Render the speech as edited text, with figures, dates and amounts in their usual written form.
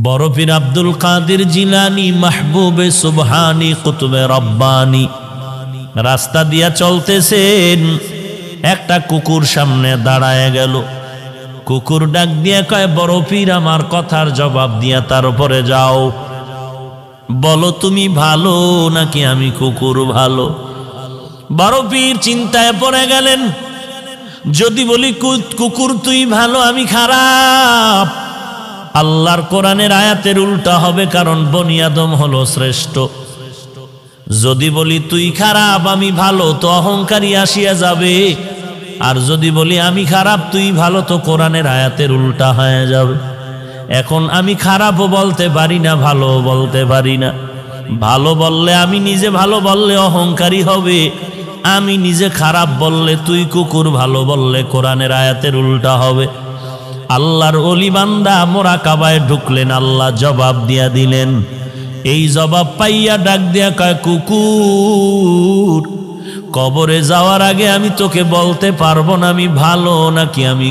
বড় পীর আব্দুল কাদের জিলানী মাহবুবে সুবহানী কুতুবে রব্বানী রাস্তা দিয়া চলতেছেন, একটা কুকুর সামনে দাঁড়ায় গেল। কুকুর ডাক দিয়া কয়, বড় পীর আমার কথার জবাব দিয়া তারপরে যাও, বলো তুমি ভালো নাকি আমি কুকুর ভালো? বড় পীর চিন্তায় পড়ে গেলেন, যদি বলি কুকুর তুই ভালো আমি খারাপ, আল্লাহর কোরআনের আয়াতের উল্টা হবে, কারণ বনি আদম হলো শ্রেষ্ঠ। যদি বলি তুই খারাপ আমি ভালো, তো অহংকারী আসিয়া যাবে। আর যদি বলি আমি খারাপ তুই ভালো, তো কোরআনের আয়াতের উল্টা হয়ে যাবে। এখন আমি খারাপও বলতে পারি না, ভালো বলতে পারি না। ভালো বললে আমি নিজে ভালো বললে অহংকারী হবে, আমি নিজে খারাপ বললে তুই কুকুর, ভালো বললে কোরআনের আয়াতের উল্টা হবে। আল্লাহর ওলি বান্দা মোরাকাবায় ঢুকলেন, আল্লাহ জবাব দিয়া দিলেন। এই জবাব পাইয়া ডাক দিয়া কয়, কুকুর কবরে যাওয়ার আগে আমি তোকে বলতে পারবো না আমি ভালো নাকি আমি